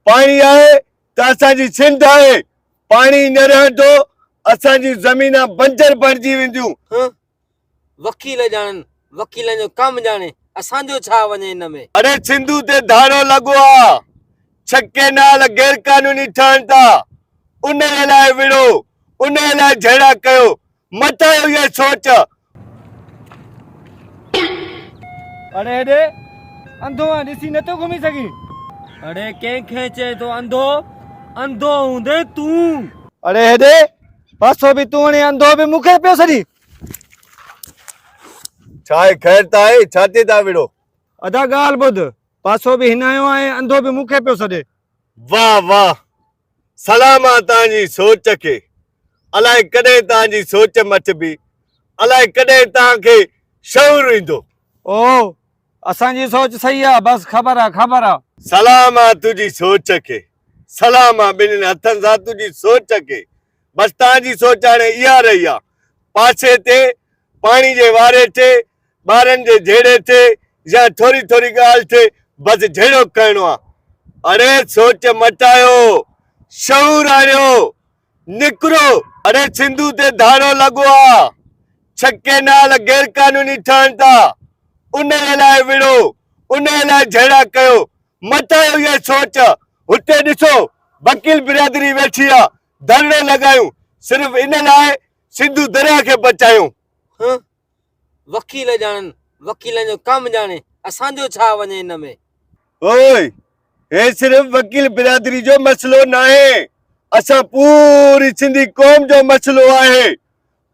पानी आहे त असांजी सिंध आहे, पानी न रहंदो असांजी ज़मीना बंजर बणिजी वेंदियूं। वकील ॼाणनि, वकीलनि जो कमु ॼाणे, असांजो छा वञे हिन में। अरे सिंधु ते धाड़ो लॻो आहे, छके नाल गैर कानूनी ठहनि था, उन लाइ विड़ो, उन लाइ झेड़ा कयो, मटायो ये सोच। अरे हेॾे अंधो आहे, ॾिसी नथो घुमी सघी। अरे कंहिंखे चए थो अंधो? अंधो हूंदे तूं। अरे हेॾे पासो बि तूं हणी, अंधो बि मूंखे पियो सॼी। छा आहे ख़ैर त आहे, छा थिए था विड़ो? अदा ॻाल्हि ॿुध, पासो बि हिन जो आहे, अंधो बि मूंखे पियो सॾे। वाह वाह, सलाम आहे तव्हांजी सोच खे। अलाए कॾहिं तव्हांजी सोच मटिबी, अलाए कॾहिं तव्हांखे शऊर ईंदो। ओ असांजी सोच सही आहे, बस ख़बर आहे, ख़बर आहे। सलाम आहे तुंहिंजी सोच खे, सलाम आहे ॿिन्हिनि हथनि सां तुंहिंजी सोच खे। बसि तव्हांजी सोच हाणे इहा रही आहे, पासे ते पाणी जे वारे ते ॿारनि जे झेड़े ते या थोरी थोरी ॻाल्हि ते बसि झेड़ो करिणो आहे। अरे सोच मटायो, शऊर आणियो, निकिरो। अरे सिंधु ते धाड़ो लॻो आहे, छके नाल गैर कानूनी ठहनि था, उन लाइ विड़ो, उन लाइ झेड़ा कयो, मटायो ये सोच। हुते ॾिसो वकील बिरादरी वेठी आहे, धरणे लॻायूं सिर्फ़ इन लाइ सिंधु दरिया खे बचायूं। वकील ॼाणनि, वकीलनि जो कमु ॼाणे, असांजो छा वञे हिन में। ओए हे सिर्फ़ वकील बिरादरी जो मसलो न आहे, असां पूरी सिंधी क़ौम जो मसलो आहे।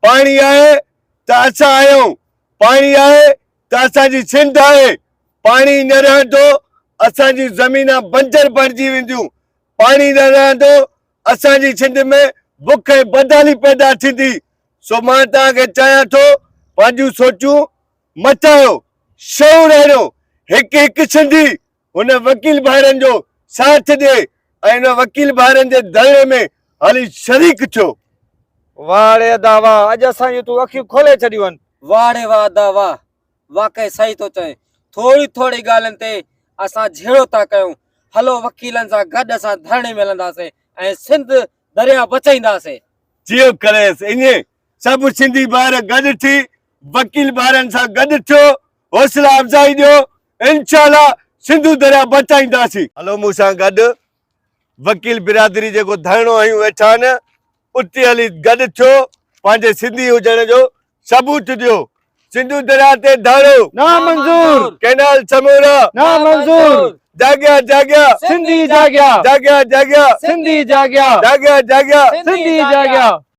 पाणी आहे त असां आहियूं, पाणी आहे त असांजी सिंध आहे, पाणी न रहंदो असांजी ज़मीना बंजर बणिजी वेंदियूं। पाणी न रहंदो असांजी सिंध में बुख ऐं बदहाली पैदा थींदी। सो मां तव्हांखे चाहियां थो, पंहिंजूं सोचूं मटायो, शऊर आणियो, हिकु हिकु सिंधी हुन वकील भाइरनि जो साथ ॾे ऐं हुन वकील भाइरनि जे धरणे में हली शरीक थियो। वाह रे अदा वाह, अॼु असांजी तूं अखियूं खोले छॾियूं आहिनि। वाह रे वाह अदा वाह, वाकई सही थो चए। थोरी थोरी ॻाल्हियुनि ते असां झेड़ो था कयूं। हलो वकीलनि सां गॾु असां धरणे में हलंदासीं ऐं सिंध दरिया बचाईंदासीं। जियो करेसि, ईअं सभु सिंधी ॿार गॾु थी वकील ॿारनि सां गॾु थियो, हौसला अफ़ज़ाई ॾियो, इंशाअल्लाह सिंधु दरिया बचाईंदासीं। हलो मूंसां गॾु वकील बिरादरी जेको धरणो आहियूं वेठा आहिनि, उते हली गॾु थियो, पंहिंजे सिंधी हुजण जो सबूत ॾियो। सिंधु दरिया ते धाड़ो ना मंजूर, कैनाल समूरा ना मंजूर। जाॻिया जाॻिया सिंधी जाॻिया, जाॻिया जाॻिया सिंधी जाॻिया, जाॻिया जाॻिया सिंधी जाॻिया।